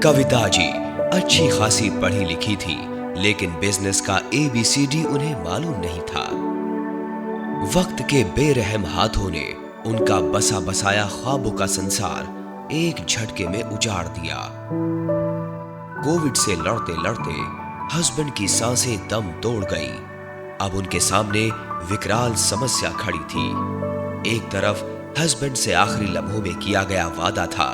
कविता जी अच्छी खासी पढ़ी लिखी थी, लेकिन बिजनेस का ABCD उन्हें मालूम नहीं था। वक्त के बेरहम हाथों ने उनका बसा बसाया ख्वाबों का संसार एक झटके में उजाड़ दिया। कोविड से लड़ते लड़ते हस्बैंड की सांसें दम तोड़ गई। अब उनके सामने विकराल समस्या खड़ी थी। एक तरफ हस्बैंड से आखिरी लम्हों में किया गया वादा था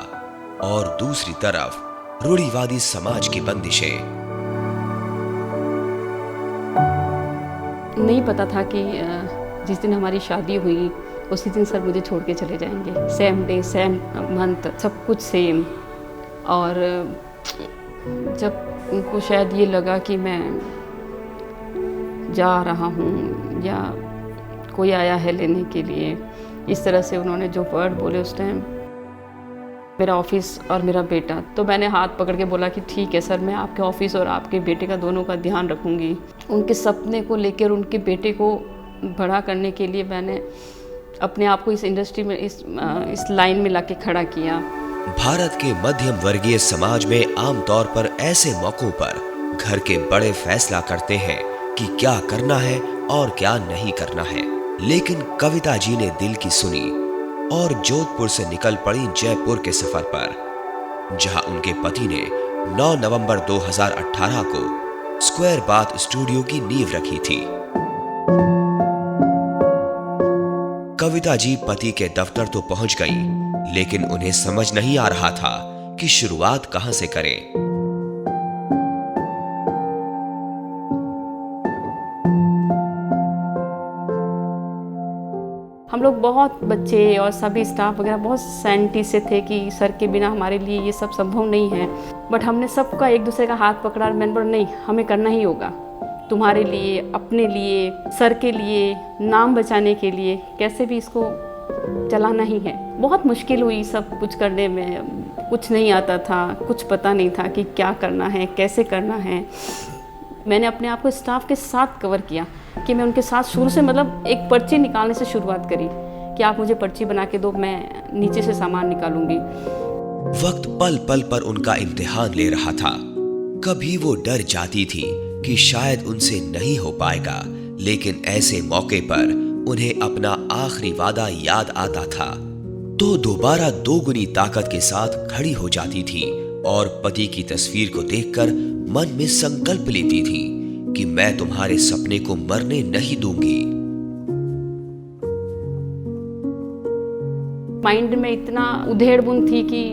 और दूसरी तरफ रूढ़िवादी समाज की बंदिशें। नहीं पता था कि जिस दिन हमारी शादी हुई उसी दिन सर मुझे छोड़ के चले जाएंगे। सेम डे सेम मंथ सब कुछ सेम। और जब उनको शायद ये लगा कि मैं जा रहा हूँ या कोई आया है लेने के लिए, इस तरह से उन्होंने जो वर्ड बोले उस टाइम, मेरा ऑफिस और मेरा बेटा, तो मैंने हाथ पकड़ के बोला कि ठीक है सर, मैं आपके ऑफिस और आपके बेटे का दोनों का ध्यान रखूँगी। उनके सपने को लेकर उनके बेटे को बड़ा करने के लिए मैंने अपने आप को इस इंडस्ट्री में इस लाइन में लाके खड़ा किया। भारत के मध्यम वर्गीय समाज में आमतौर पर ऐसे मौकों पर घर के बड़े फैसला करते हैं कि क्या करना है और क्या नहीं करना है। लेकिन कविता जी ने दिल की सुनी और जोधपुर से निकल पड़ी जयपुर के सफर पर, जहां उनके पति ने 9 नवंबर 2018 को स्क्वायर बाथ स्टूडियो की नींव रखी थी। कविता जी पति के दफ्तर तो पहुंच गई, लेकिन उन्हें समझ नहीं आ रहा था कि शुरुआत कहां से करें। हम लोग बहुत बच्चे और सभी स्टाफ वगैरह बहुत सैंटी से थे कि सर के बिना हमारे लिए ये सब संभव नहीं है। बट हमने सबका एक दूसरे का हाथ पकड़ा और मैंने बोला नहीं, हमें करना ही होगा, तुम्हारे लिए, अपने लिए, सर के लिए, नाम बचाने के लिए, कैसे भी इसको चलाना ही है। बहुत मुश्किल हुई सब कुछ करने में, कुछ नहीं आता था, कुछ पता नहीं था कि क्या करना है, कैसे करना है। मैंने अपने आप को स्टाफ के साथ कवर किया कि मैं उनके साथ शुरू से मतलब एक पर्ची निकालने से शुरुआत करी कि आप मुझे पर्ची बना के दो, मैं नीचे से सामान निकालूंगी। वक्त पल पल पर उनका इम्तिहान ले रहा था। कभी वो डर जाती थी कि शायद उनसे नहीं हो पाएगा, लेकिन ऐसे मौके पर उन्हें अपना आखिरी वादा याद आता था तो दोबारा दोगुनी ताकत के साथ खड़ी हो जाती थी और पति की तस्वीर को देखकर मन में संकल्प लेती थी कि मैं तुम्हारे सपने को मरने नहीं दूंगी। माइंड में इतना उधेड़-बुन थी कि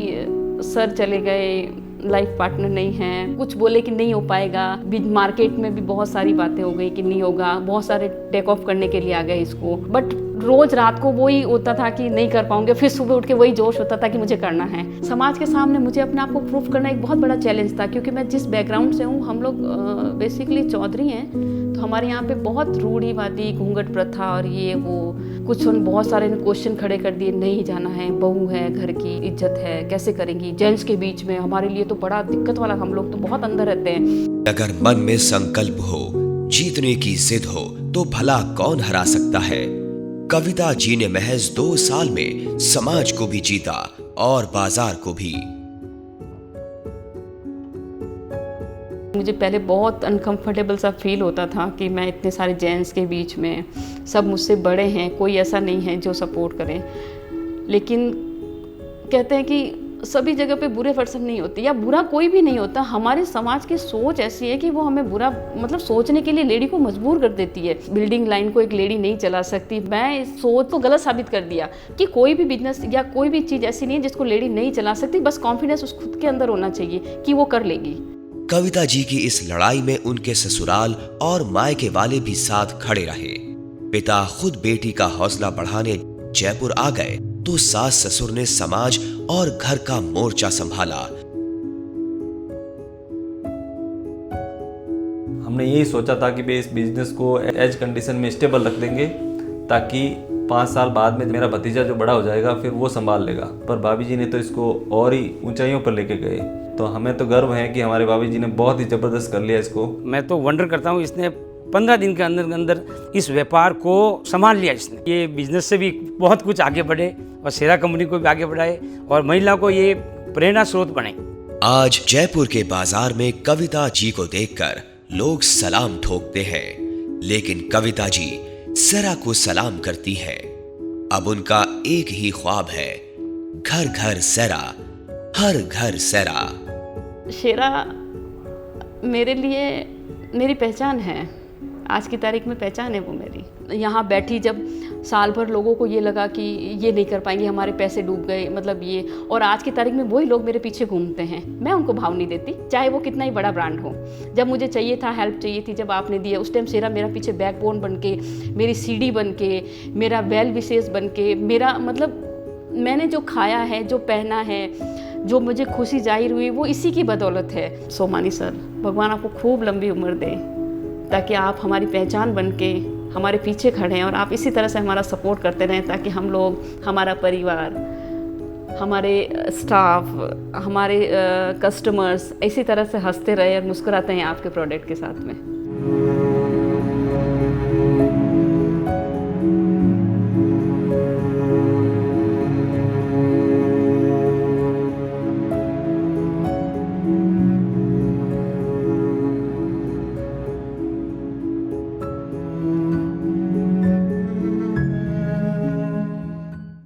सर चले गए, लाइफ पार्टनर नहीं है, कुछ बोले कि नहीं हो पाएगा। मार्केट में भी बहुत सारी बातें हो गई कि नहीं होगा, बहुत सारे टेक ऑफ करने के लिए आ गए इसको। बट रोज रात को वही होता था कि नहीं कर पाऊंगे, फिर सुबह उठ के वही जोश होता था कि मुझे करना है। समाज के सामने मुझे अपने आप को प्रूफ करना एक बहुत बड़ा चैलेंज था, क्योंकि मैं जिस बैकग्राउंड से हूँ, हम लोग बेसिकली चौधरी हैं, तो हमारे यहाँ पे बहुत रूढ़िवादी घूंघट प्रथा और ये वो कुछ बहुत सारे क्वेश्चन खड़े कर दिए। नहीं जाना है, बहू है, घर की इज्जत है, कैसे करेंगी जेंट्स के बीच में, हमारे लिए तो बड़ा दिक्कत वाला, हम लोग तो बहुत अंदर रहते हैं। अगर मन में संकल्प हो, जीतने की जिद हो, तो भला कौन हरा सकता है। कविता जी ने महज 2 साल में समाज को भी जीता और बाजार को भी। मुझे पहले बहुत अनकंफर्टेबल सा फील होता था कि मैं इतने सारे जेंट्स के बीच में, सब मुझसे बड़े हैं, कोई ऐसा नहीं है जो सपोर्ट करे। लेकिन कहते हैं कि सभी जगह पे बुरे पर्सन नहीं होते, या बुरा कोई भी नहीं होता। हमारे समाज की सोच ऐसी है कि वो हमें बुरा मतलब सोचने के लिए लेडी को मजबूर कर देती है। बिल्डिंग लाइन को एक लेडी नहीं चला सकती। मैं इस सोच को गलत साबित कर दिया कि कोई भी बिजनेस या कोई भी चीज़ ऐसी नहीं है जिसको लेडी नहीं चला सकती। बस कॉन्फिडेंस उस खुद के अंदर होना चाहिए कि वो कर लेगी। कविता जी की इस लड़ाई में उनके ससुराल और मायके वाले भी साथ खड़े रहे। पिता खुद बेटी का हौसला बढ़ाने जयपुर आ गए तो सास ससुर ने समाज और घर का मोर्चा संभाला। हमने यही सोचा था कि इस बिजनेस को एज कंडीशन में स्टेबल रख देंगे, ताकि 5 साल बाद में मेरा भतीजा जो बड़ा हो जाएगा फिर वो संभाल लेगा। पर भाभी जी ने तो इसको और ही ऊंचाइयों पर लेके गए। तो हमें तो गर्व है कि हमारे भाभी जी ने बहुत ही ज़बरदस्त कर लिया इसको। मैं तो वंडर करता हूँ, इसने 15 दिन के अंदर अंदर इस व्यापार को संभाल लिया इसने। ये बिजनेस से भी बहुत कुछ आगे बढ़े और सेरा कंपनी को भी आगे बढ़ाए और महिला को ये प्रेरणा स्रोत बने। आज जयपुर के बाजार में कविता जी को देखकर लोग सलाम ठोकते हैं, लेकिन कविता जी सरा को सलाम करती है। अब उनका एक ही ख्वाब है, घर घर सरा, हर घर सरा। शेरा मेरे लिए मेरी पहचान है, आज की तारीख में पहचान है वो मेरी। यहाँ बैठी जब साल भर लोगों को ये लगा कि ये नहीं कर पाएंगे, हमारे पैसे डूब गए, मतलब ये, और आज की तारीख में वही लोग मेरे पीछे घूमते हैं। मैं उनको भाव नहीं देती, चाहे वो कितना ही बड़ा ब्रांड हो। जब मुझे चाहिए था, हेल्प चाहिए थी, जब आपने दिया, उस टाइम शेरा मेरा पीछे बैकबोन बन के, मेरी सीढ़ी बन के, मेरा वेल विशेष बन के, मेरा मतलब मैंने जो खाया है, जो पहना है, जो मुझे खुशी जाहिर हुई, वो इसी की बदौलत है। सो मानी सर, भगवान आपको खूब लंबी उम्र दे, ताकि आप हमारी पहचान बन के हमारे पीछे खड़े हैं और आप इसी तरह से हमारा सपोर्ट करते रहें, ताकि हम लोग, हमारा परिवार, हमारे स्टाफ, हमारे कस्टमर्स इसी तरह से हंसते रहे और मुस्कुराते हैं आपके प्रोडक्ट के साथ में।